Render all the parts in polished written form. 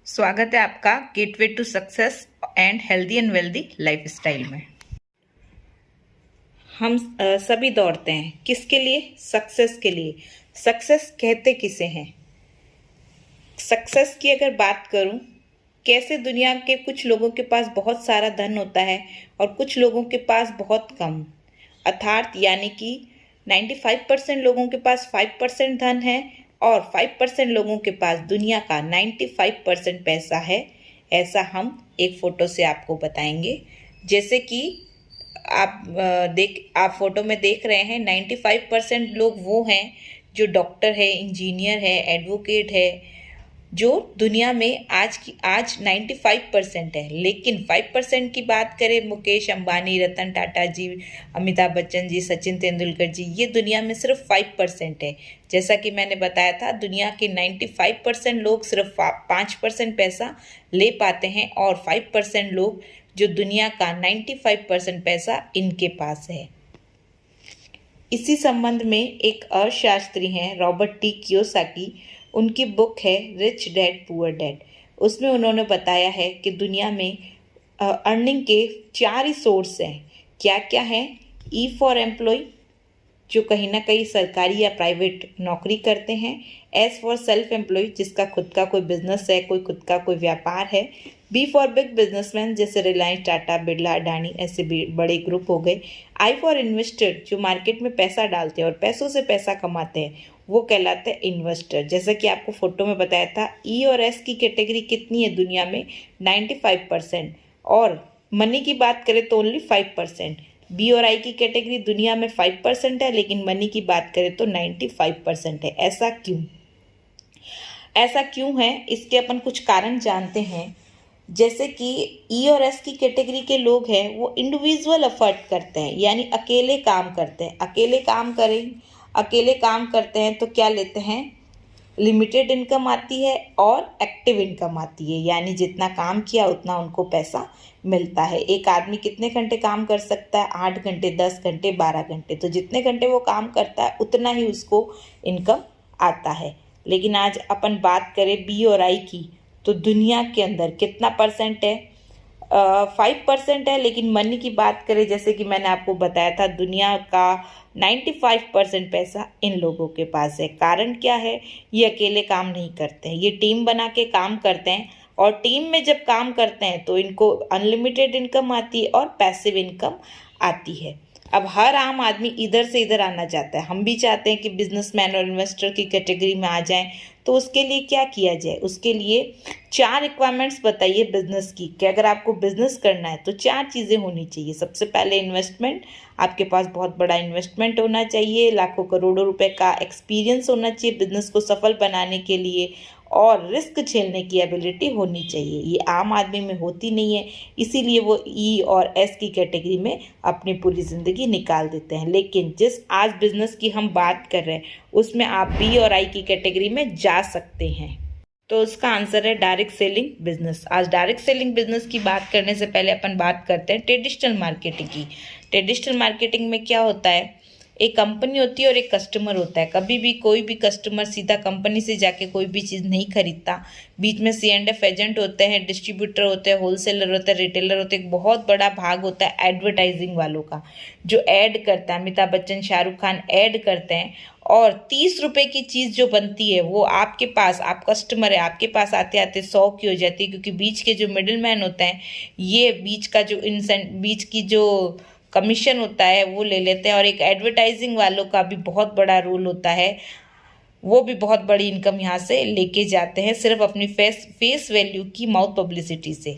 स्वागत है आपका gateway to success and healthy and wealthy lifestyle में। हम सभी दौड़ते हैं किसके लिए? सक्सेस के लिए। सक्सेस कहते किसे हैं? सक्सेस की अगर बात करूं, कैसे दुनिया के कुछ लोगों के पास बहुत सारा धन होता है और कुछ लोगों के पास बहुत कम, अर्थात यानी कि 95% लोगों के पास 5% धन है और 5% लोगों के पास दुनिया का 95% पैसा है। ऐसा हम एक फ़ोटो से आपको बताएंगे। जैसे कि आप फोटो में देख रहे हैं, 95% लोग वो हैं जो डॉक्टर है, इंजीनियर है, एडवोकेट है, जो दुनिया में आज 95% है। लेकिन 5% की बात करें, मुकेश अंबानी, रतन टाटा जी, अमिताभ बच्चन जी, सचिन तेंदुलकर जी, ये दुनिया में सिर्फ 5% है। जैसा कि मैंने बताया था, दुनिया के 95% लोग सिर्फ 5% पैसा ले पाते हैं और 5% लोग जो दुनिया का 95% पैसा इनके पास है। इसी संबंध में एक अर्थशास्त्री हैं, रॉबर्ट टी कियोसाकी, उनकी बुक है रिच डैड पुअर डैड। उसमें उन्होंने बताया है कि दुनिया में अर्निंग के 4 ही सोर्स हैं। क्या क्या हैं? ई फॉर एम्प्लॉय, जो कहीं ना कहीं सरकारी या प्राइवेट नौकरी करते हैं। एस फॉर सेल्फ एम्प्लॉय, जिसका खुद का कोई बिजनेस है, कोई खुद का कोई व्यापार है। बी फॉर बिग बिजनेसमैन, जैसे रिलायंस, टाटा, बिरला, अडानी, ऐसे बड़े ग्रुप हो गए। आई फॉर इन्वेस्टर, जो मार्केट में पैसा डालते हैं और पैसों से पैसा कमाते हैं, वो कहलाते हैं इन्वेस्टर। जैसा कि आपको फोटो में बताया था, ई और एस की कैटेगरी कितनी है दुनिया में? 95%। और मनी की बात करें तो ओनली 5%। बी और आई की कैटेगरी दुनिया में 5% है, लेकिन मनी की बात करें तो 95% है। ऐसा क्यों है? इसके अपन कुछ कारण जानते हैं। जैसे कि ई और एस की कैटेगरी के लोग हैं, वो इंडिविजुअल एफर्ट करते हैं, यानी अकेले काम करते हैं। अकेले काम करते हैं तो क्या लेते हैं? लिमिटेड इनकम आती है और एक्टिव इनकम आती है, यानी जितना काम किया उतना उनको पैसा मिलता है। एक आदमी कितने घंटे काम कर सकता है? 8 घंटे, 10 घंटे, 12 घंटे। तो जितने घंटे वो काम करता है उतना ही उसको इनकम आता है। लेकिन आज अपन बात करें बी और आई की, तो दुनिया के अंदर कितना परसेंट है? 5% है। लेकिन मनी की बात करें, जैसे कि मैंने आपको बताया था, दुनिया का 95% पैसा इन लोगों के पास है। कारण क्या है? ये अकेले काम नहीं करते हैं, ये टीम बना के काम करते हैं और टीम में जब काम करते हैं तो इनको अनलिमिटेड इनकम आती है और पैसिव इनकम आती है। अब हर आम आदमी इधर से इधर आना चाहता है। हम भी चाहते हैं कि बिजनेसमैन और इन्वेस्टर की कैटेगरी में आ जाएं, तो उसके लिए क्या किया जाए? उसके लिए 4 रिक्वायरमेंट्स बताइए बिजनेस की, कि अगर आपको बिजनेस करना है तो 4 चीज़ें होनी चाहिए। सबसे पहले इन्वेस्टमेंट, आपके पास बहुत बड़ा इन्वेस्टमेंट होना चाहिए, लाखों करोड़ों रुपए का एक्सपीरियंस होना चाहिए बिजनेस को सफल बनाने के लिए, और रिस्क झेलने की एबिलिटी होनी चाहिए। ये आम आदमी में होती नहीं है, इसीलिए वो ई और एस की कैटेगरी में अपनी पूरी ज़िंदगी निकाल देते हैं। लेकिन जिस आज बिजनेस की हम बात कर रहे हैं, उसमें आप बी और आई की कैटेगरी में जा सकते हैं। तो उसका आंसर है डायरेक्ट सेलिंग बिजनेस। आज डायरेक्ट सेलिंग बिजनेस की बात करने से पहले अपन बात करते हैं ट्रेडिशनल मार्केटिंग की। ट्रेडिशनल मार्केटिंग में क्या होता है? एक कंपनी होती है और एक कस्टमर होता है। कभी भी कोई भी कस्टमर सीधा कंपनी से जाके कोई भी चीज़ नहीं खरीदता। बीच में C&F एजेंट होते हैं, डिस्ट्रीब्यूटर होते हैं, होलसेलर होते हैं, रिटेलर होते हैं। एक बहुत बड़ा भाग होता है एडवर्टाइजिंग वालों का, जो ऐड करता है। अमिताभ बच्चन, शाहरुख खान ऐड करते हैं और 30 रुपए की चीज़ जो बनती है वो आपके पास, आप कस्टमर है, आपके पास आते आते 100 की हो जाती है, क्योंकि बीच के जो मिडिल मैन होते हैं, ये बीच की जो कमीशन होता है वो ले लेते हैं। और एक एडवर्टाइजिंग वालों का भी बहुत बड़ा रोल होता है, वो भी बहुत बड़ी इनकम यहाँ से लेके जाते हैं, सिर्फ अपनी फेस वैल्यू की, माउथ पब्लिसिटी से।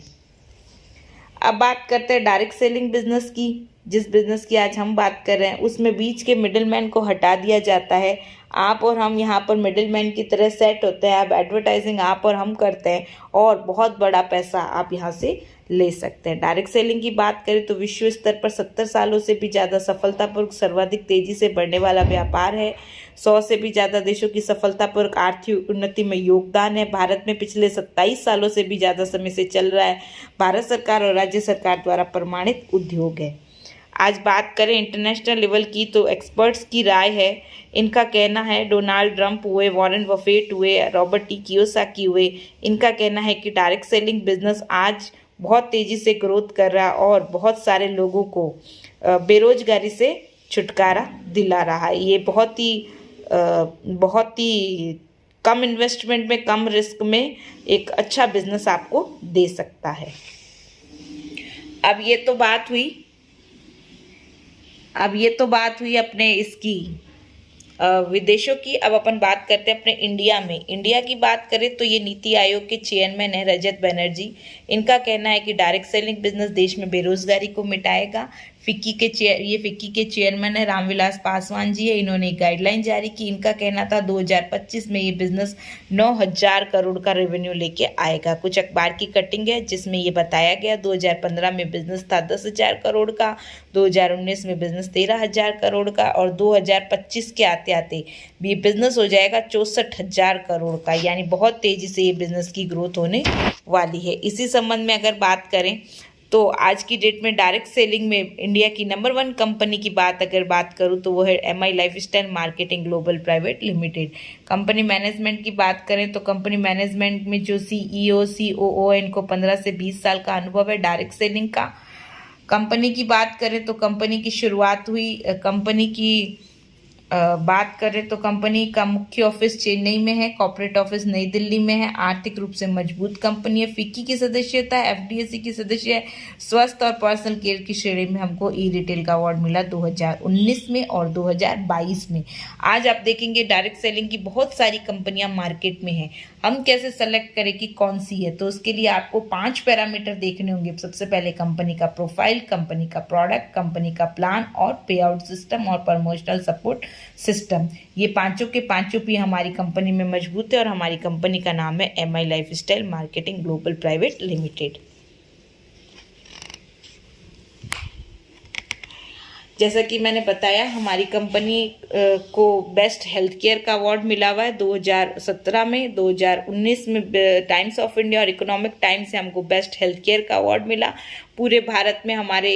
अब बात करते हैं डायरेक्ट सेलिंग बिजनेस की। जिस बिजनेस की आज हम बात कर रहे हैं, उसमें बीच के मिडिलमैन को हटा दिया जाता है। आप और हम यहाँ पर मिडिलमैन की तरह सेट होते हैं। अब एडवर्टाइजिंग आप और हम करते हैं और बहुत बड़ा पैसा आप यहाँ से ले सकते हैं। डायरेक्ट सेलिंग की बात करें तो विश्व स्तर पर 70 सालों से भी ज़्यादा सफलतापूर्वक सर्वाधिक तेजी से बढ़ने वाला व्यापार है। 100 से भी ज़्यादा देशों की सफलतापूर्वक आर्थिक उन्नति में योगदान है। भारत में पिछले 27 सालों से भी ज़्यादा समय से चल रहा है। भारत सरकार और राज्य सरकार द्वारा प्रमाणित उद्योग है। आज बात करें इंटरनेशनल लेवल की तो एक्सपर्ट्स की राय है, इनका कहना है, डोनाल्ड ट्रंप हुए, वॉरेन बफेट हुए, रॉबर्ट टी कियोसाकी हुए, इनका कहना है कि डायरेक्ट सेलिंग बिजनेस आज बहुत तेज़ी से ग्रोथ कर रहा और बहुत सारे लोगों को बेरोजगारी से छुटकारा दिला रहा है। ये बहुत ही कम इन्वेस्टमेंट में, कम रिस्क में एक अच्छा बिजनेस आपको दे सकता है। अब ये तो बात हुई अपने इसकी विदेशों की। अब अपन बात करते हैं अपने इंडिया में। इंडिया की बात करें तो ये नीति आयोग के चेयरमैन है रजत बनर्जी। इनका कहना है कि डायरेक्ट सेलिंग बिजनेस देश में बेरोजगारी को मिटाएगा। फिक्की के चेयरमैन है रामविलास पासवान जी है। इन्होंने एक गाइडलाइन जारी की। इनका कहना था 2025 में ये बिजनेस 9,000 करोड़ का रेवेन्यू लेके आएगा। कुछ अखबार की कटिंग है जिसमें ये बताया गया 2015 में बिजनेस था 10,000 करोड़ का, 2019 में बिजनेस 13,000 करोड़ का और 2025 के आते आते ये बिजनेस हो जाएगा 64,000 करोड़ का। यानी बहुत तेजी से ये बिजनेस की ग्रोथ होने वाली है। इसी संबंध में अगर बात करें तो आज की डेट में डायरेक्ट सेलिंग में इंडिया की नंबर 1 कंपनी की अगर बात करूं तो वो है MI lifestyle marketing global private limited. Company management की बात करें तो कंपनी मैनेजमेंट में जो CEO COO है इनको 15 से 20 साल का अनुभव है डायरेक्ट सेलिंग का। कंपनी की बात करें तो कंपनी की शुरुआत हुई, कंपनी की बात करें तो कंपनी का मुख्य ऑफिस चेन्नई में है, कॉर्पोरेट ऑफिस नई दिल्ली में है। आर्थिक रूप से मजबूत कंपनी है। फिक्की की सदस्यता है, FDSC की सदस्य है। स्वास्थ्य और पर्सनल केयर की श्रेणी में हमको ई रिटेल का अवार्ड मिला 2019 में और 2022 में। आज आप देखेंगे डायरेक्ट सेलिंग की बहुत सारी कंपनियां मार्केट में हैं। हम कैसे सेलेक्ट करें कि कौन सी है, तो उसके लिए आपको 5 पैरामीटर देखने होंगे। सबसे पहले कंपनी का प्रोफाइल, कंपनी का प्रोडक्ट, कंपनी का प्लान और पे आउट सिस्टम और प्रमोशनल सपोर्ट सिस्टम। ये पांचों के पांचों भी हमारी कंपनी में मजबूत है और हमारी कंपनी का नाम है MI lifestyle marketing global private limited. जैसा कि मैंने बताया हमारी कंपनी को बेस्ट हेल्थ केयर का अवार्ड मिला हुआ है 2017 में, 2019 में टाइम्स ऑफ इंडिया और इकोनॉमिक टाइम्स से हमको बेस्ट हेल्थ केयर का अवार्ड मिला। पूरे भारत में हमारे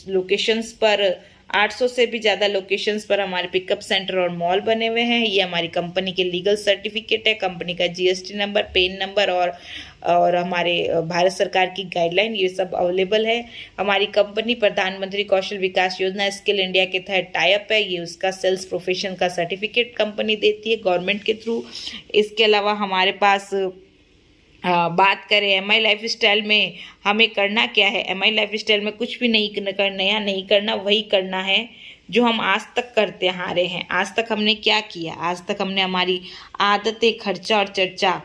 लोकेशंस पर 800 से भी ज़्यादा लोकेशंस पर हमारे पिकअप सेंटर और मॉल बने हुए हैं। ये हमारी कंपनी के लीगल सर्टिफिकेट है, कंपनी का GST नंबर, पेन नंबर और हमारे भारत सरकार की गाइडलाइन, ये सब अवेलेबल है। हमारी कंपनी प्रधानमंत्री कौशल विकास योजना स्किल इंडिया के तहत टाई अप है। ये उसका सेल्स प्रोफेशन का सर्टिफिकेट कंपनी देती है गवर्नमेंट के थ्रू। इसके अलावा हमारे पास बात करें MI लाइफस्टाइल में हमें करना क्या है। MI लाइफस्टाइल में कुछ भी नया नहीं करना, वही करना है जो हम आज तक करते आ रहे हैं। आज तक हमने क्या किया, आज तक हमने हमारी आदतें, खर्चा और चर्चा,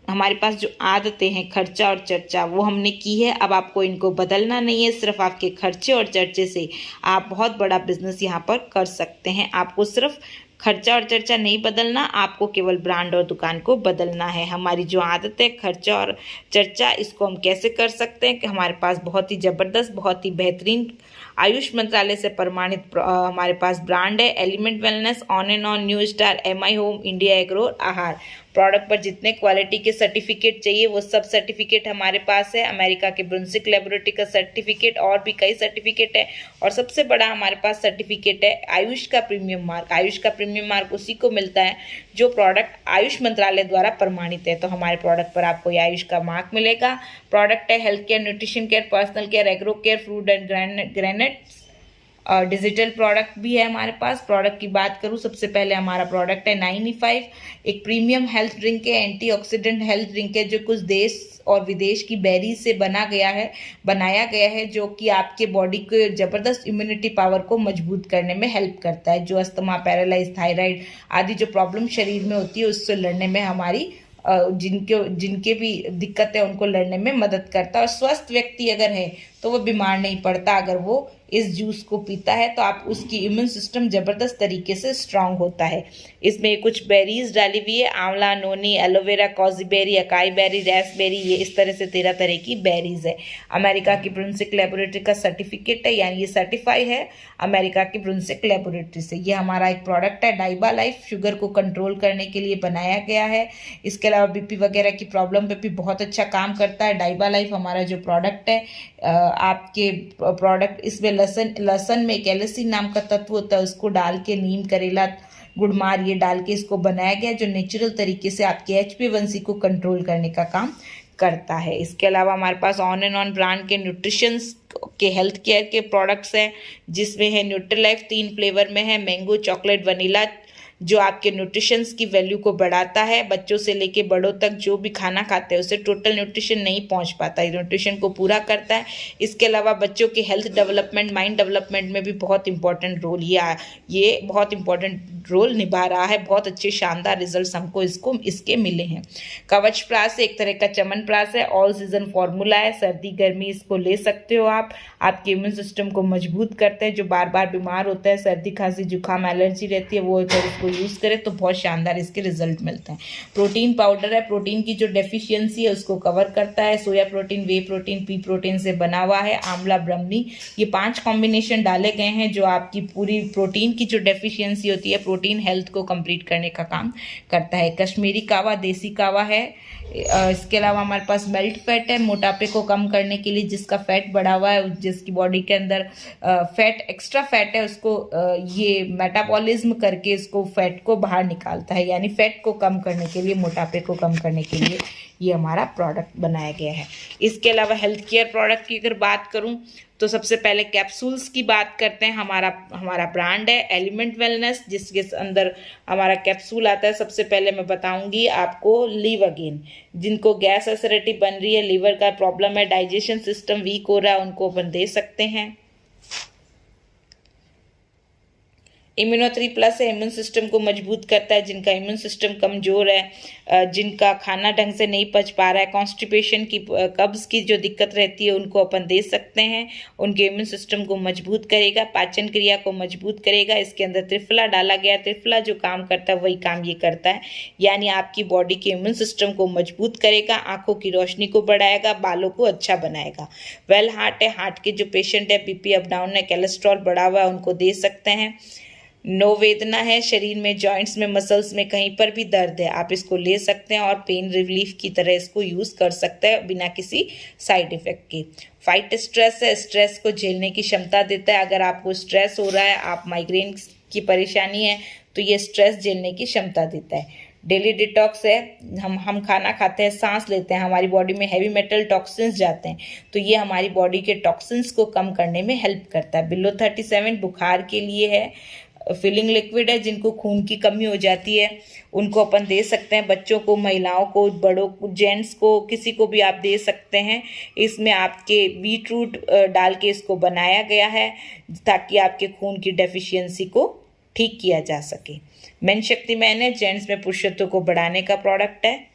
हमारे पास जो आदतें हैं खर्चा और चर्चा वो हमने की है। अब आपको इनको बदलना नहीं है। सिर्फ आपके खर्चे और चर्चे से आप बहुत बड़ा बिजनेस यहाँ पर कर सकते हैं। आपको सिर्फ खर्चा और चर्चा नहीं बदलना, आपको केवल ब्रांड और दुकान को बदलना है। हमारी जो आदत है खर्चा और चर्चा, इसको हम कैसे कर सकते हैं कि हमारे पास बहुत ही ज़बरदस्त, बहुत ही बेहतरीन आयुष मंत्रालय से प्रमाणित हमारे पास ब्रांड है। Element wellness, on and on, new star, MI home, India agro, आहार। प्रोडक्ट पर जितने क्वालिटी के सर्टिफिकेट चाहिए वो सब सर्टिफिकेट हमारे पास है। अमेरिका के ब्रुंसिक लेबोरेटरी का सर्टिफिकेट और भी कई सर्टिफिकेट है। और सबसे बड़ा हमारे पास सर्टिफिकेट है आयुष का प्रीमियम मार्क। आयुष का प्रीमियम मार्क उसी को मिलता है जो प्रोडक्ट आयुष मंत्रालय द्वारा प्रमाणित है। तो हमारे प्रोडक्ट पर आपको ये आयुष का मार्क मिलेगा। प्रोडक्ट है health care, nutrition care, personal care, agro care, fruit and ग्रेनेट्स और डिजिटल प्रोडक्ट भी है हमारे पास। प्रोडक्ट की बात करूँ, सबसे पहले हमारा प्रोडक्ट है 9E5, एक प्रीमियम हेल्थ ड्रिंक है, एंटीऑक्सीडेंट हेल्थ ड्रिंक है जो कुछ देश और विदेश की बेरीज से बनाया गया है जो कि आपके बॉडी के जबरदस्त इम्यूनिटी पावर को मजबूत करने में हेल्प करता है। जो अस्थमा, पैरालाइज, थायराइड आदि जो प्रॉब्लम शरीर में होती है उससे लड़ने में हमारी जिनके भी दिक्कत है उनको लड़ने में मदद करता है। और स्वस्थ व्यक्ति अगर है तो वो बीमार नहीं पड़ता। अगर वो इस जूस को पीता है तो आप उसकी इम्यून सिस्टम ज़बरदस्त तरीके से स्ट्रांग होता है। इसमें कुछ बेरीज डाली हुई है, आंवला, नोनी, एलोवेरा, कॉजीबेरी, अकाई बेरी, रेसबेरी, ये इस तरह से 13 तरह की बेरीज है। अमेरिका की ब्रुंसिक लेबोरेटरी का सर्टिफिकेट है, यानी ये सर्टिफाई है अमेरिका की ब्रुंसिक लेबोरेटरी से। ये हमारा एक प्रोडक्ट है डाइबा लाइफ, शुगर को कंट्रोल करने के लिए बनाया गया है। इसके अलावा BP वगैरह की प्रॉब्लम पे भी बहुत अच्छा काम करता है। डाइबा लाइफ हमारा जो प्रोडक्ट है आपके प्रोडक्ट इसमें लहसुन में कैलेसिन नाम का तत्व होता है, उसको डाल के नीम करेला गुड़मार ये डाल के इसको बनाया गया, जो नेचुरल तरीके से आपके HbA1c को कंट्रोल करने का काम करता है। इसके अलावा हमारे pass on and on brand के न्यूट्रिशंस के हेल्थ केयर के प्रोडक्ट्स हैं, जिसमें है न्यूट्रीलाइफ 3 फ्लेवर में है, मैंगो, चॉकलेट, वनीला, जो आपके न्यूट्रिशंस की वैल्यू को बढ़ाता है। बच्चों से लेके बड़ों तक जो भी खाना खाते हैं उसे टोटल न्यूट्रिशन नहीं पहुंच पाता है, न्यूट्रिशन को पूरा करता है। इसके अलावा बच्चों के हेल्थ डेवलपमेंट, माइंड डेवलपमेंट में भी बहुत इंपॉर्टेंट रोल ये बहुत इंपॉर्टेंट रोल निभा रहा है। बहुत अच्छे शानदार रिजल्ट्स हमको इसके मिले हैं। कवच प्राश एक तरह का चमनप्राश है, ऑल सीजन फॉर्मूला है, सर्दी गर्मी इसको ले सकते हो आप। आपके इम्यून सिस्टम को मजबूत करते हैं, जो बार बार बीमार होता है, सर्दी खांसी जुकाम एलर्जी रहती है, वो अगर इसको यूज़ करें तो बहुत शानदार इसके रिजल्ट मिलते हैं। प्रोटीन पाउडर है, प्रोटीन की जो डेफिशिएंसी है उसको कवर करता है। सोया प्रोटीन, वे प्रोटीन, पी प्रोटीन से बना हुआ है। आंवला, ब्रह्मी, ये 5 कॉम्बिनेशन डाले गए हैं जो आपकी पूरी प्रोटीन की जो डेफिशिएंसी होती है, प्रोटीन हेल्थ को कंप्लीट करने का काम करता है। कश्मीरी कावा, देसी कावा है। इसके अलावा हमारे पास मेल्ट फैट है, मोटापे को कम करने के लिए, जिसका फैट बढ़ा हुआ है, जिसकी बॉडी के अंदर फैट एक्स्ट्रा फैट है, उसको ये मेटाबॉलिज्म करके इसको फैट को बाहर निकालता है, यानी फैट को कम करने के लिए, मोटापे को कम करने के लिए ये हमारा प्रोडक्ट बनाया गया है। इसके अलावा हेल्थ केयर प्रोडक्ट की अगर बात करूं तो सबसे पहले कैप्सूल्स की बात करते हैं। हमारा ब्रांड है एलिमेंट वेलनेस, जिसके अंदर हमारा कैप्सूल आता है। सबसे पहले मैं बताऊंगी आपको लिव अगेन, जिनको गैस एसिडिटी बन रही है, लीवर का प्रॉब्लम है, डाइजेशन सिस्टम वीक हो रहा है, उनको अपन दे सकते हैं। इम्यूनो 3 प्लस है, इम्यून सिस्टम को मजबूत करता है। जिनका इम्यून सिस्टम कमज़ोर है, जिनका खाना ढंग से नहीं पच पा रहा है, कॉन्स्टिपेशन की, कब्ज़ की जो दिक्कत रहती है, उनको अपन दे सकते हैं। उनके इम्यून सिस्टम को मजबूत करेगा, पाचन क्रिया को मजबूत करेगा। इसके अंदर त्रिफला डाला गया, त्रिफला जो काम करता है वही काम ये करता है, यानी आपकी बॉडी के इम्यून सिस्टम को मजबूत करेगा, आँखों की रोशनी को बढ़ाएगा, बालों को अच्छा बनाएगा। वेल हार्ट है, हार्ट के जो पेशेंट है, बीपी अप डाउन है, कोलेस्ट्रॉल बढ़ा हुआ है, उनको दे सकते हैं। नो वेदना है, शरीर में जॉइंट्स में मसल्स में कहीं पर भी दर्द है, आप इसको ले सकते हैं और पेन रिलीफ की तरह इसको यूज़ कर सकते हैं बिना किसी साइड इफ़ेक्ट के। फाइट स्ट्रेस है, स्ट्रेस को झेलने की क्षमता देता है। अगर आपको स्ट्रेस हो रहा है, आप माइग्रेन की परेशानी है, तो ये स्ट्रेस झेलने की क्षमता देता है। डेली डिटॉक्स है, हम खाना खाते हैं, सांस लेते हैं, हमारी बॉडी में हैवी मेटल टॉक्सिन्स जाते हैं, तो ये हमारी बॉडी के टॉक्सिन्स को कम करने में हेल्प करता है। बिलो 37 बुखार के लिए है। फिलिंग लिक्विड है, जिनको खून की कमी हो जाती है उनको अपन दे सकते हैं। बच्चों को, महिलाओं को, बड़ों को, जेंट्स को, किसी को भी आप दे सकते हैं। इसमें आपके बीट रूट डाल के इसको बनाया गया है ताकि आपके खून की डेफिशिएंसी को ठीक किया जा सके। मेन शक्तिमान है, जेंट्स में पुरुषत्व को बढ़ाने का प्रोडक्ट है।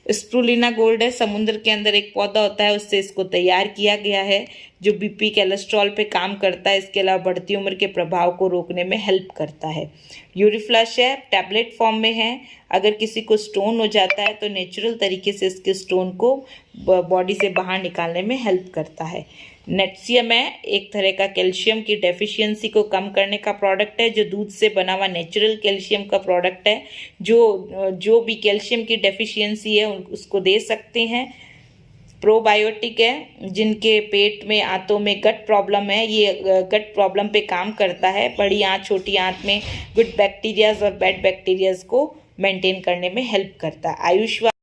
स्प्रुलिना गोल्ड है, समुद्र के अंदर एक पौधा होता है, उससे इसको तैयार किया गया है, जो बीपी कोलेस्ट्रॉल पे काम करता है। इसके अलावा बढ़ती उम्र के प्रभाव को रोकने में हेल्प करता है। यूरिफ्लश है, टैबलेट फॉर्म में है। अगर किसी को स्टोन हो जाता है तो नेचुरल तरीके से इसके स्टोन को बॉडी से बाहर निकालने में हेल्प करता है। नेटसियम है, एक तरह का कैल्शियम की डेफिशिएंसी को कम करने का प्रोडक्ट है, जो दूध से बना हुआ नेचुरल कैल्शियम का प्रोडक्ट है। जो भी कैल्शियम की डेफिशिएंसी है उसको दे सकते हैं। प्रोबायोटिक है, जिनके पेट में, आंतों में गट प्रॉब्लम है, ये गट प्रॉब्लम पे काम करता है। बड़ी आंत, छोटी आंत में गुड बैक्टीरियाज और बैड बैक्टीरियाज को मेंटेन करने में हेल्प करता है।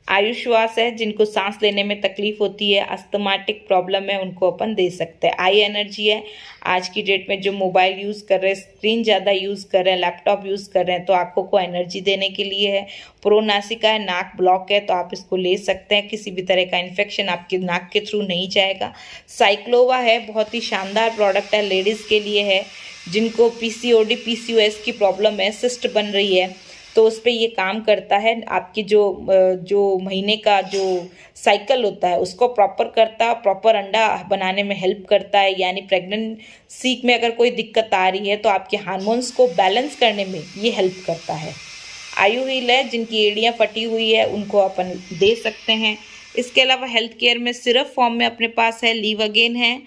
आयुश्वास है, जिनको सांस लेने में तकलीफ होती है, अस्थमाटिक प्रॉब्लम है, उनको अपन दे सकते हैं। आई एनर्जी है, आज की डेट में जो मोबाइल यूज़ कर रहे हैं, स्क्रीन ज़्यादा यूज़ कर रहे हैं, लैपटॉप यूज़ कर रहे हैं, तो आंखों को एनर्जी देने के लिए है। प्रोनासिका है, नाक ब्लॉक है, तो आप इसको ले सकते हैं, किसी भी तरह का इन्फेक्शन आपके नाक के थ्रू नहीं जाएगा। साइक्लोवा है, बहुत ही शानदार प्रोडक्ट है, लेडीज़ के लिए है, जिनको PCOD PCOS की प्रॉब्लम है, सिस्ट बन रही है, तो उस पर ये काम करता है। आपकी जो महीने का जो साइकिल होता है उसको प्रॉपर करता है, प्रॉपर अंडा बनाने में हेल्प करता है। यानी प्रेगनेंसी में अगर कोई दिक्कत आ रही है तो आपके हार्मोन्स को बैलेंस करने में ये हेल्प करता है। आयु हील है, जिनकी एड़ियाँ फटी हुई है उनको अपन दे सकते हैं। इसके अलावा हेल्थ केयर में सिरप फॉर्म में अपने पास है, लीव अगेन है,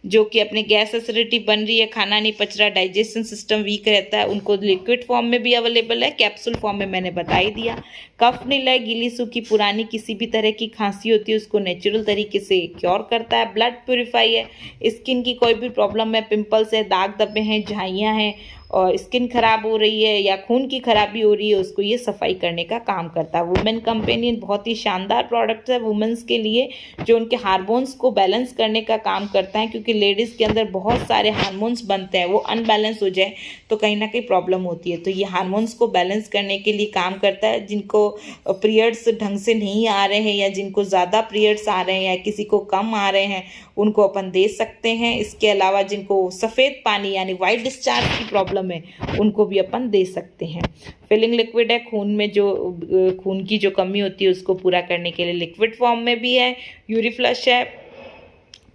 जो कि अपने गैस एसिडिटी बन रही है, खाना नहीं पच रहा, डाइजेशन सिस्टम वीक रहता है, उनको लिक्विड फॉर्म में भी अवेलेबल है, कैप्सूल फॉर्म में मैंने बता ही दिया। कफ निलय, गीली सूखी पुरानी किसी भी तरह की खांसी होती है उसको नेचुरल तरीके से क्योर करता है। ब्लड प्योरीफाई है, स्किन की कोई भी प्रॉब्लम है, पिंपल्स है, दाग धब्बे हैं, झाइयाँ हैं और स्किन खराब हो रही है या खून की खराबी हो रही है, उसको ये सफाई करने का काम करता है। वुमेन कंपेनियन बहुत ही शानदार प्रोडक्ट है वुमेन्स के लिए, जो उनके हार्मोन्स को बैलेंस करने का काम करता है, क्योंकि लेडीज़ के अंदर बहुत सारे हार्मोन्स बनते हैं, वो अनबैलेंस हो जाए तो कहीं ना कहीं प्रॉब्लम होती है। तो ये हार्मोन्स को बैलेंस करने के लिए काम करता है। जिनको पीरियड्स ढंग से नहीं आ रहे हैं या जिनको ज़्यादा पीरियड्स आ रहे हैं या किसी को कम आ रहे हैं, उनको अपन दे सकते हैं। इसके अलावा जिनको सफ़ेद पानी यानी वाइट डिस्चार्ज की प्रॉब्लम है, उनको भी अपन दे सकते हैं। फिलिंग लिक्विड है, खून में जो खून की जो कमी होती है उसको पूरा करने के लिए लिक्विड फॉर्म में भी है। यूरिफ्लश है,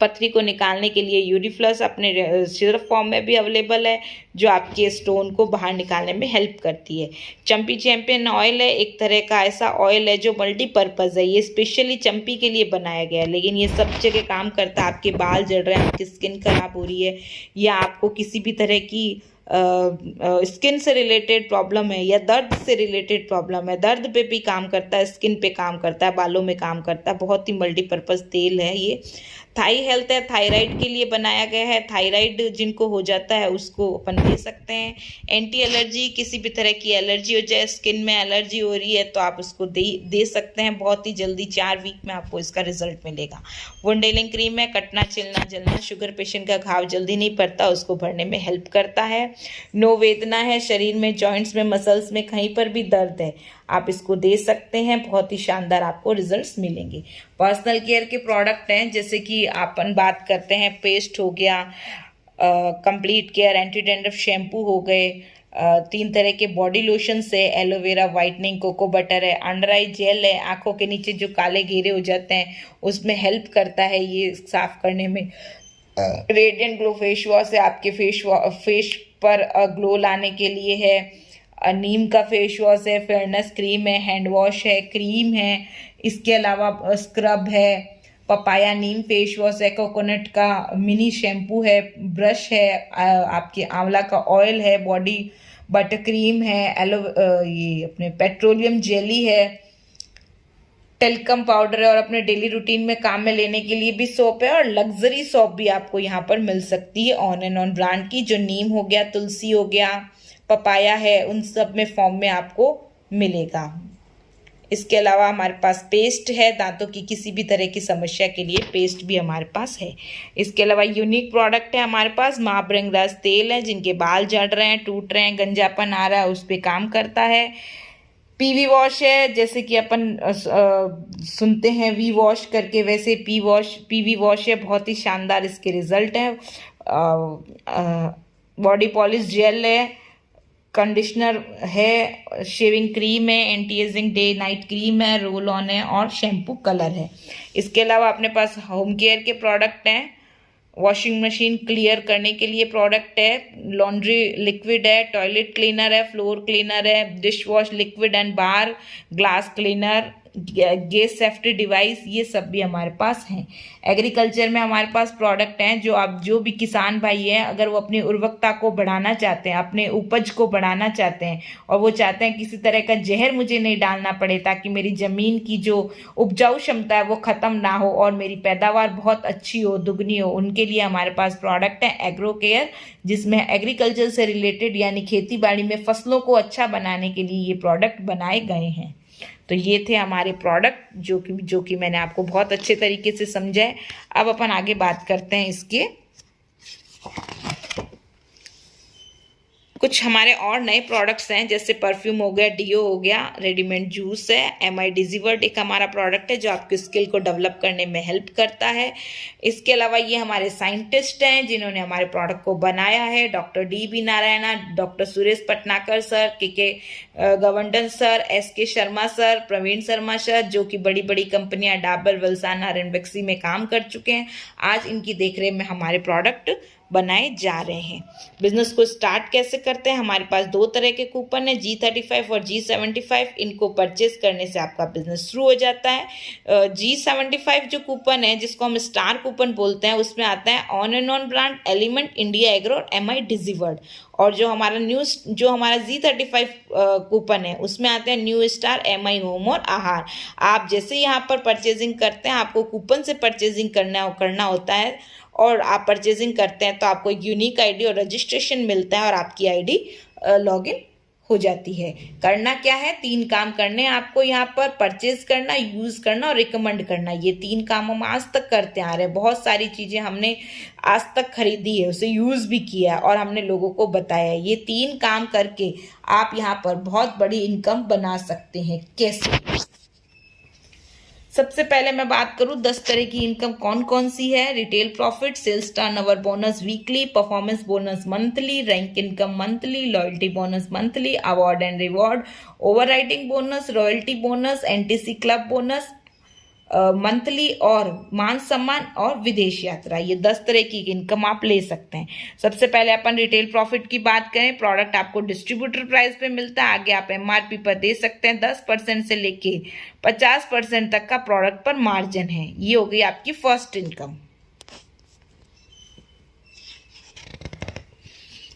पथरी को निकालने के लिए यूरिफ्लस अपने सिरप फॉर्म में भी अवेलेबल है, जो आपके स्टोन को बाहर निकालने में हेल्प करती है। चंपी चैंपियन ऑयल है, एक तरह का ऐसा ऑयल है जो मल्टीपर्पज़ है, ये स्पेशली चंपी के लिए बनाया गया है, लेकिन ये सब जगह काम करता है। आपके बाल झड़ रहे हैं, आपकी स्किन खराब हो रही है या आपको किसी भी तरह की स्किन से रिलेटेड प्रॉब्लम है या दर्द से रिलेटेड प्रॉब्लम है, दर्द पे भी काम करता है, स्किन पे काम करता है, बालों में काम करता है, बहुत ही मल्टीपर्पज़ तेल है ये। थाई हेल्थ है, थायराइड के लिए बनाया गया है, थायराइड जिनको हो जाता है उसको अपन दे सकते हैं। एंटी एलर्जी, किसी भी तरह की एलर्जी हो जाए, स्किन में एलर्जी हो रही है तो आप उसको दे सकते हैं, बहुत ही जल्दी 4 वीक में आपको इसका रिजल्ट मिलेगा। वुंड हीलिंग क्रीम है, कटना छिलना जलना, शुगर पेशेंट का घाव जल्दी नहीं पड़ता, उसको भरने में हेल्प करता है। नो वेदना है, शरीर में जॉइंट्स में मसल्स में कहीं पर भी दर्द है, आप इसको दे सकते हैं, बहुत ही शानदार आपको रिजल्ट्स मिलेंगे। पर्सनल केयर के प्रोडक्ट हैं, जैसे कि अपन बात करते हैं पेस्ट हो गया, complete care, anti dandruff shampoo हो गए, 3 तरह के बॉडी लोशंस है, एलोवेरा वाइटनिंग, कोको बटर है, अंडर आई जेल है, आंखों के नीचे जो काले घेरे हो जाते हैं उसमें हेल्प करता है ये साफ करने में। रेडिएंट ग्लो फेस वॉश है, आपके फेस पर ग्लो लाने के लिए है। नीम का फेस वॉश है, फेयरनेस क्रीम है, हैंड वॉश है, क्रीम है, इसके अलावा स्क्रब है, पपाया नीम फेस वॉश है, कोकोनट का मिनी शैम्पू है, ब्रश है, आपके आंवला का ऑयल है, बॉडी बटर क्रीम है, ये अपने पेट्रोलियम जेली है, टेल्कम पाउडर है और अपने डेली रूटीन में काम में लेने के लिए भी सोप है और लग्जरी सोप भी आपको यहाँ पर मिल सकती है ऑन एंड ऑन ब्रांड की, जो नीम हो गया, तुलसी हो गया, पपाया है, उन सब में फॉर्म में आपको मिलेगा। इसके अलावा हमारे पास पेस्ट है, दांतों की किसी भी तरह की समस्या के लिए पेस्ट भी हमारे पास है। इसके अलावा यूनिक प्रोडक्ट है हमारे पास, माँ भृंगराज तेल है, जिनके बाल झड़ रहे हैं, टूट रहे हैं, गंजापन आ रहा है, उस पर काम करता है। पीवी वॉश है, जैसे कि अपन सुनते हैं वी वॉश करके, वैसे पीवी वॉश है, बहुत ही शानदार इसके रिजल्ट है। बॉडी पॉलिश जेल है, कंडीशनर है, शेविंग क्रीम है, anti ageing day night cream है, रोल ऑन है और शैम्पू कलर है। इसके अलावा अपने पास होम केयर के प्रोडक्ट हैं, वॉशिंग मशीन क्लियर करने के लिए प्रोडक्ट है, लॉन्ड्री लिक्विड है, टॉयलेट क्लीनर है, फ्लोर क्लीनर है, dish wash liquid and bar, glass cleaner, gas safety device, ये सब भी हमारे पास हैं। एग्रीकल्चर में हमारे पास प्रोडक्ट हैं, जो भी किसान भाई हैं, अगर वो अपनी उर्वरकता को बढ़ाना चाहते हैं, अपने उपज को बढ़ाना चाहते हैं और वो चाहते हैं किसी तरह का जहर मुझे नहीं डालना पड़े ताकि मेरी ज़मीन की जो उपजाऊ क्षमता है वो ख़त्म ना हो और मेरी पैदावार बहुत अच्छी हो, दुगनी हो, उनके लिए हमारे पास प्रोडक्ट है एग्रो केयर, जिसमें एग्रीकल्चर से रिलेटेड यानी खेती बाड़ी में फसलों को अच्छा बनाने के लिए ये प्रोडक्ट बनाए गए हैं। तो ये थे हमारे प्रोडक्ट जो कि मैंने आपको बहुत अच्छे तरीके से समझाए। अब अपन आगे बात करते हैं इसके कुछ हमारे और नए प्रोडक्ट्स हैं, जैसे परफ्यूम हो गया, डीओ हो गया, रेडीमेड जूस है, एमआई डिजीवर्ट एक हमारा प्रोडक्ट है जो आपकी स्किल को डेवलप करने में हेल्प करता है। इसके अलावा ये हमारे साइंटिस्ट हैं जिन्होंने हमारे प्रोडक्ट को बनाया है, doctor D Narayana, doctor Suresh Patnakar sir, K governor sir, SK Sharma sir, Praveen Sharma sir, जो कि बड़ी बड़ी कंपनियां डाबर, वलसाना, रेनबेक्सी में काम कर चुके हैं। आज इनकी देखरेख में हमारे प्रोडक्ट बनाए जा रहे हैं। बिजनेस को स्टार्ट कैसे करते हैं? हमारे पास 2 तरह के कूपन है, G35 और G75। इनको परचेज करने से आपका बिजनेस शुरू हो जाता है। G75 जो कूपन है, जिसको हम स्टार कूपन बोलते हैं, उसमें आता है on and on brand, element, India agro और MI डिजीवर्ड। और जो हमारा G35 कूपन है, उसमें आते हैं न्यू स्टार, MI होम और आहार। आप जैसे यहाँ पर परचेजिंग करते हैं, आपको कूपन से परचेजिंग करना होता है, और आप परचेजिंग करते हैं तो आपको एक यूनिक आईडी और रजिस्ट्रेशन मिलता है और आपकी आईडी लॉगिन हो जाती है। करना क्या है? 3 काम करने हैं आपको यहाँ पर, परचेज करना, यूज करना और रिकमेंड करना। ये 3 काम हम आज तक करते आ रहे हैं। बहुत सारी चीजें हमने आज तक खरीदी है, उसे यूज भी किया और हमने लोगों को बताया है। ये 3 काम करके आप यहाँ पर बहुत बड़ी इनकम बना सकते हैं। कैसे? सबसे पहले मैं बात करूं 10 तरह की इनकम कौन कौन सी है। Retail profit, sales turnover bonus weekly, performance bonus monthly, rank income monthly, loyalty bonus monthly, award and reward, overriding bonus, royalty bonus, NTC club bonus monthly, और मान सम्मान और विदेश यात्रा। ये 10 तरह की इनकम आप ले सकते हैं। सबसे पहले अपन रिटेल प्रॉफिट की बात करें। प्रोडक्ट आपको डिस्ट्रीब्यूटर प्राइस पे मिलता है, आगे आप MRP पर दे सकते हैं। 10% से लेके 50% तक का प्रोडक्ट पर मार्जिन है। ये हो गई आपकी फर्स्ट इनकम।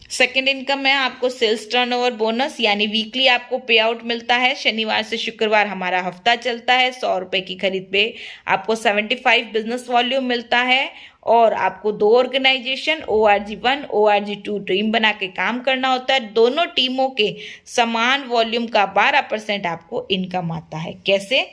सेकेंड इनकम है आपको सेल्स टर्नओवर बोनस, यानी वीकली आपको पे आउट मिलता है। शनिवार से शुक्रवार हमारा हफ्ता चलता है। 100 रुपए की खरीद पे आपको 75 बिजनेस वॉल्यूम मिलता है, और आपको 2 ऑर्गेनाइजेशन ORG1 ORG2 टीम बना के काम करना होता है। दोनों टीमों के समान वॉल्यूम का 12% आपको इनकम आता है। कैसे?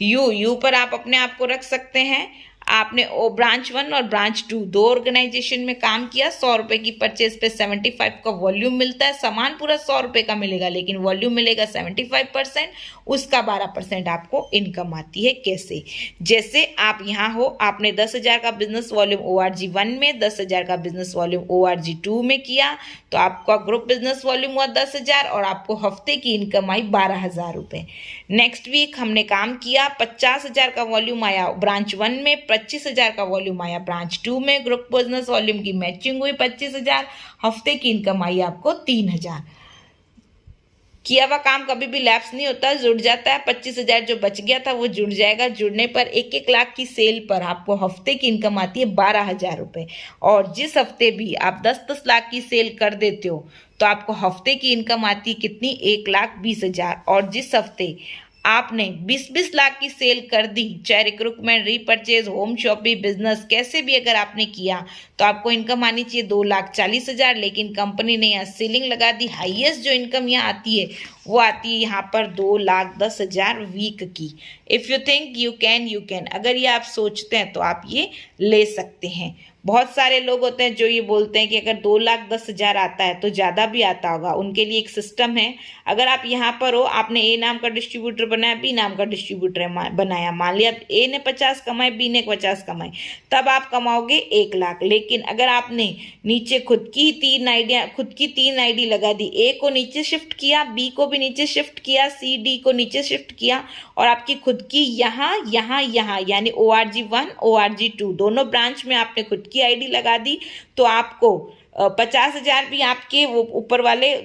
यू पर आप अपने आप को रख सकते हैं। आपने ब्रांच 1 और ब्रांच 2 2 ऑर्गेनाइजेशन में काम किया। 100 रुपए की परचेज पे 75 का वॉल्यूम मिलता है। सामान पूरा 100 रुपए का मिलेगा, लेकिन वॉल्यूम मिलेगा 75%, उसका 12% आपको इनकम आती है। कैसे? जैसे आप यहाँ हो, आपने 10,000 का बिजनेस वॉल्यूम ORG1 में, 10,000 का बिजनेस वॉल्यूम ORG2 में किया, तो आपका ग्रुप बिजनेस वॉल्यूम हुआ 10,000 और आपको हफ्ते की इनकम आई 12,000 रुपए। नेक्स्ट वीक हमने काम किया, 50,000 का वॉल्यूम आया ब्रांच 1 में, 25,000 का वॉल्यूम आया ब्रांच 2 में, ग्रुप बिजनेस वॉल्यूम की मैचिंग हुई 25,000, हफ्ते की इनकम आई आपको 3,000। किया हुआ काम कभी भी लैप्स नहीं होता, जुड़ जाता है। 25,000 जो बच गया था वो जुड़ जाएगा। जुड़ने पर 1-1 लाख की सेल पर आपको हफ्ते की इनकम आती है 12,000 रुपए। और जिस हफ्ते भी आप 10-10 लाख की सेल कर देते हो तो आपको हफ्ते की इनकम आती है कितनी? 1,20,000। और जिस हफ्ते आपने 20-20 लाख की सेल कर दी, चाहे recruitment, repurchase, home shopping, business कैसे भी अगर आपने किया, तो आपको इनकम आनी चाहिए 2,40,000। लेकिन कंपनी ने यहाँ सीलिंग लगा दी। हाईएस्ट जो इनकम यहाँ आती है वो आती है यहाँ पर 2,10,000 वीक की। If you think you can, अगर ये आप सोचते हैं तो आप ये ले सकते हैं। बहुत सारे लोग होते हैं जो ये बोलते हैं कि अगर 2,10,000 आता है तो ज़्यादा भी आता होगा। उनके लिए एक सिस्टम है। अगर आप यहाँ पर हो, आपने A नाम का डिस्ट्रीब्यूटर बनाया, B नाम का डिस्ट्रीब्यूटर बनाया, मान लिया A ने 50 कमाए, B ने 50 कमाए, तब आप कमाओगे 1 लाख। लेकिन अगर आपने नीचे खुद की 3 आईडी लगा दी, A को नीचे शिफ्ट किया, B को भी नीचे शिफ्ट किया, C D को नीचे शिफ्ट किया, और आपकी खुद की यहाँ यानी ORG1 ORG2 दोनों ब्रांच में आपने खुद की आईडी लगा दी, तो आपको 50,000 भी आपके, वो ऊपर वाले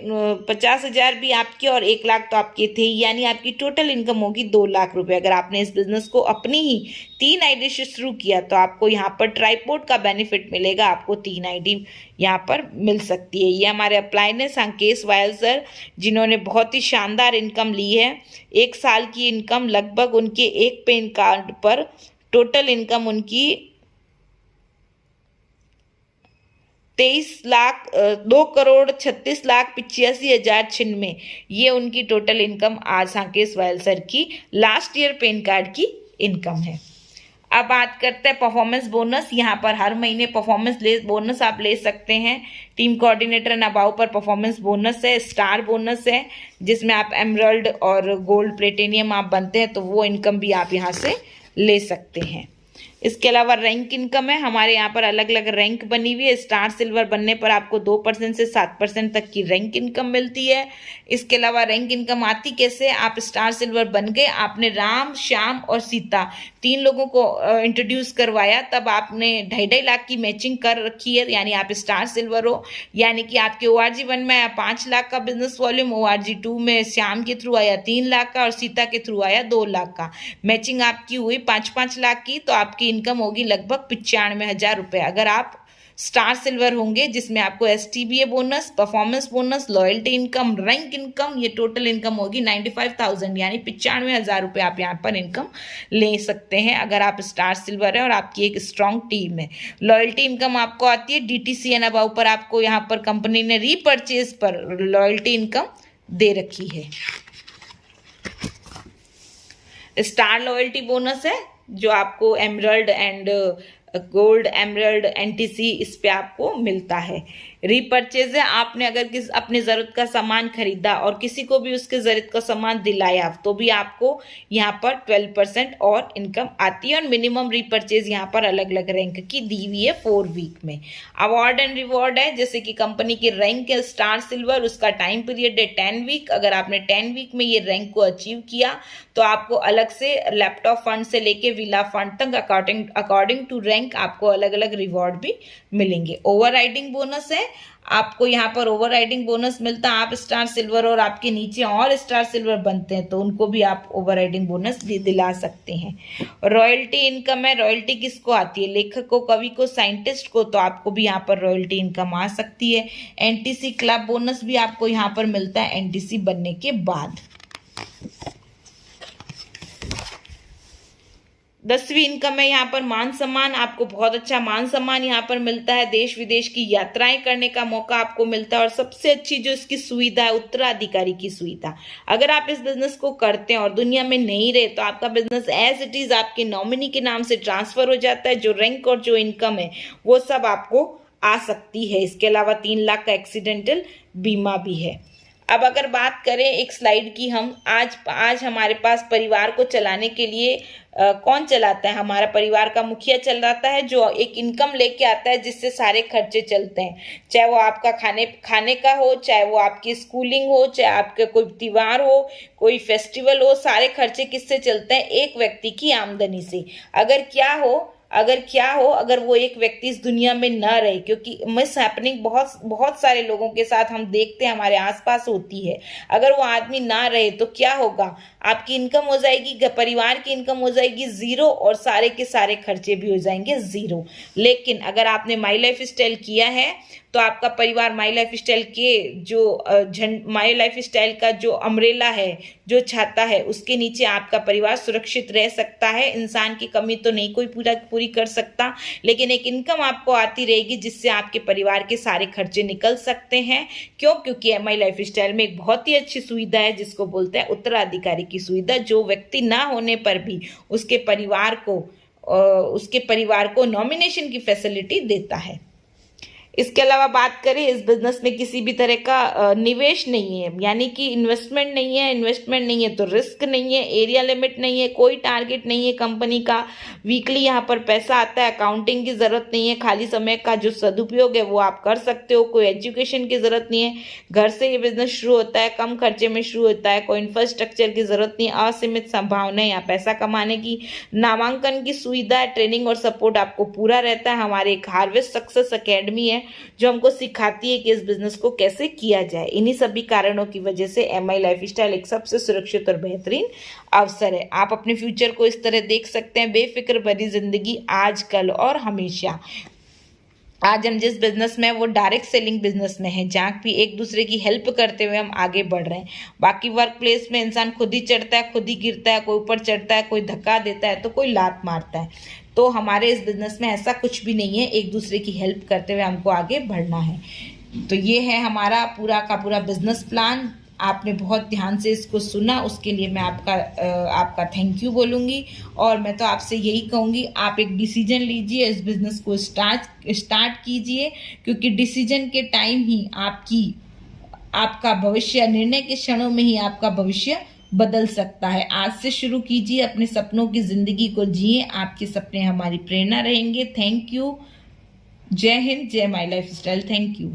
50,000 भी आपके, और 1 लाख तो आपके थे, यानी आपकी टोटल इनकम होगी 2 लाख रुपए। अगर आपने इस बिजनेस को अपनी ही 3 आईडी से शुरू किया तो आपको यहाँ पर ट्राइपोड का बेनिफिट मिलेगा। आपको 3 आईडी यहाँ पर मिल सकती है। ये हमारे अपलाइन है संकेश वायल सर, जिन्होंने बहुत ही शानदार इनकम ली है। 1 साल की इनकम लगभग उनके एक पैन कार्ड पर टोटल इनकम उनकी 2,36,85,96,96 ये उनकी टोटल इनकम आज संकेश वायल सर की लास्ट ईयर पैन कार्ड की इनकम है। अब बात करते हैं परफॉर्मेंस बोनस। यहाँ पर हर महीने परफॉर्मेंस बोनस आप ले सकते हैं। टीम कोऑर्डिनेटर एंड अबाव पर परफॉर्मेंस बोनस है, स्टार बोनस है, जिसमें आप एमरल्ड और गोल्ड प्लेटिनियम आप बनते हैं, तो वो इनकम भी आप यहाँ से ले सकते हैं। इसके अलावा रैंक इनकम है, हमारे यहाँ पर अलग अलग रैंक बनी हुई है। स्टार सिल्वर बनने पर आपको 2% से 7% तक की रैंक इनकम मिलती है। इसके अलावा रैंक इनकम आती कैसे, आप स्टार सिल्वर बन गए, आपने राम, श्याम और सीता 3 लोगों को इंट्रोड्यूस करवाया, तब आपने 2.5 लाख की मैचिंग कर रखी है, यानी आप स्टार सिल्वर हो। यानी कि आपके ORG1 में आया 5 लाख का बिजनेस वॉल्यूम, ORG2 में श्याम के थ्रू आया 3 लाख का और सीता के थ्रू आया 2 लाख का। मैचिंग आपकी हुई 5-5 लाख की, तो आपकी इनकम होगी लगभग 95,000 रुपये अगर आप स्टार सिल्वर होंगे, जिसमें आपको STBA bonus, performance bonus, loyalty income, rank income, ये टोटल इनकम होगी 95,000, यानी 95,000 रुपये आप यहाँ पर इनकम ले सकते हैं अगर आप स्टार सिल्वर है और आपकी एक स्ट्रॉन्ग टीम है। लॉयल्टी इनकम आपको आती है DTC एंड अबव पर, आपको यहाँ पर कंपनी ने रीपर्चेज पर लॉयल्टी इनकम दे रखी है। स्टार लॉयल्टी बोनस है जो आपको emerald and gold, emerald, NTC इस पे आपको मिलता है। रीपर्चेज है, आपने अगर अपने ज़रूरत का सामान खरीदा और किसी को भी उसके ज़रूरत का सामान दिलाया तो भी आपको यहाँ पर 12% और इनकम आती है। और मिनिमम रीपर्चेज यहाँ पर अलग अलग रैंक की दी हुई है 4 वीक में। अवार्ड एंड रिवॉर्ड है, जैसे कि कंपनी की रैंक है स्टार सिल्वर, उसका टाइम पीरियड है 10 वीक। अगर आपने 10 वीक में ये रैंक को अचीव किया तो आपको अलग से लैपटॉप फंड से लेके विला फंड तक अकॉर्डिंग टू रैंक आपको अलग अलग रिवॉर्ड भी मिलेंगे। ओवर राइडिंग बोनस है, आपको यहाँ पर ओवर राइडिंग बोनस मिलता है। आप स्टार सिल्वर और आपके नीचे और स्टार सिल्वर बनते हैं तो उनको भी आप ओवर राइडिंग बोनस दिला सकते हैं। रॉयल्टी इनकम है, रॉयल्टी किसको आती है, लेखक को, कवि को, साइंटिस्ट को, तो आपको भी यहाँ पर रॉयल्टी इनकम आ सकती है। NTC क्लब बोनस भी आपको यहाँ पर मिलता है NTC बनने के बाद। 10वीं इनकम है यहाँ पर मान सम्मान, आपको बहुत अच्छा मान सम्मान यहाँ पर मिलता है। देश विदेश की यात्राएं करने का मौका आपको मिलता है और सबसे अच्छी जो इसकी सुविधा है, उत्तराधिकारी की सुविधा। अगर आप इस बिजनेस को करते हैं और दुनिया में नहीं रहे तो आपका बिजनेस एज इट इज आपके नॉमिनी के नाम से ट्रांसफर हो जाता है। जो रैंक और जो इनकम है वो सब आपको आ सकती है। इसके अलावा 3 लाख का एक्सीडेंटल बीमा भी है। अब अगर बात करें एक स्लाइड की, हम आज हमारे पास परिवार को चलाने के लिए कौन चलाता है, हमारा परिवार का मुखिया चलाता है, जो एक इनकम लेके आता है जिससे सारे खर्चे चलते हैं। चाहे वो आपका खाने का हो, चाहे वो आपकी स्कूलिंग हो, चाहे आपका कोई त्योहार हो, कोई फेस्टिवल हो, सारे खर्चे किससे चलते हैं, एक व्यक्ति की आमदनी से। अगर वो एक व्यक्ति इस दुनिया में न रहे, क्योंकि मिस हैपनिंग बहुत सारे लोगों के साथ हम देखते हैं, हमारे आसपास होती है। अगर वो आदमी ना रहे तो क्या होगा, आपकी इनकम हो जाएगी, परिवार की इनकम हो जाएगी 0 और सारे के सारे खर्चे भी हो जाएंगे 0। लेकिन अगर आपने माई लाइफ स्टाइल किया है तो आपका परिवार माई लाइफ स्टाइल के जो माई लाइफ स्टाइल का जो अम्ब्रेला है, जो छाता है, उसके नीचे आपका परिवार सुरक्षित रह सकता है। इंसान की कमी तो नहीं कोई पूरी कर सकता, लेकिन एक इनकम आपको आती रहेगी जिससे आपके परिवार के सारे खर्चे निकल सकते हैं। क्योंकि माई लाइफ स्टाइल में एक बहुत ही अच्छी सुविधा है जिसको बोलते हैं उत्तराधिकारी की सुविधा, जो व्यक्ति ना होने पर भी उसके परिवार को नॉमिनेशन की फैसिलिटी देता है। इसके अलावा बात करें, इस बिजनेस में किसी भी तरह का निवेश नहीं है, यानी कि इन्वेस्टमेंट नहीं है तो रिस्क नहीं है, एरिया लिमिट नहीं है, कोई टारगेट नहीं है कंपनी का। वीकली यहाँ पर पैसा आता है, अकाउंटिंग की ज़रूरत नहीं है, खाली समय का जो सदुपयोग है वो आप कर सकते हो। कोई एजुकेशन की ज़रूरत नहीं है, घर से ये बिजनेस शुरू होता है, कम खर्चे में शुरू होता है, कोई इंफ्रास्ट्रक्चर की ज़रूरत नहीं, असीमित संभावना है यहाँ पैसा कमाने की। नामांकन की सुविधा, ट्रेनिंग और सपोर्ट आपको पूरा रहता है। हमारे एक हार्वेस्ट सक्सेस अकेडमी है जो हमको सिखाती है कि इस बिजनेस को कैसे किया जाए। इन्हीं सभी कारणों की वजह से MI लाइफ स्टाइल एक सबसे सुरक्षित और बेहतरीन अवसर है। आप अपने फ्यूचर को इस तरह देख सकते हैं, बेफिक्र भरी जिंदगी आज, कल और हमेशा। आज हम जिस बिजनेस में वो डायरेक्ट सेलिंग बिजनेस में है, जहाँ भी एक दूसरे की हेल्प करते हुए हम आगे बढ़ रहे हैं। बाकी वर्क प्लेस में इंसान खुद ही चढ़ता है, खुद ही गिरता है, कोई ऊपर चढ़ता है, कोई धक्का देता है तो कोई लात मारता है। तो हमारे इस बिजनेस में ऐसा कुछ भी नहीं है, एक दूसरे की हेल्प करते हुए हमको आगे बढ़ना है। तो ये है हमारा पूरा का पूरा बिजनेस प्लान। आपने बहुत ध्यान से इसको सुना, उसके लिए मैं आपका थैंक यू बोलूँगी। और मैं तो आपसे यही कहूँगी, आप एक डिसीजन लीजिए, इस बिज़नेस को स्टार्ट कीजिए, क्योंकि डिसीजन के टाइम ही आपका भविष्य, निर्णय के क्षणों में ही आपका भविष्य बदल सकता है। आज से शुरू कीजिए, अपने सपनों की जिंदगी को जिए। आपके सपने हमारी प्रेरणा रहेंगे। Thank you. जय हिंद, जय my life style. Thank you.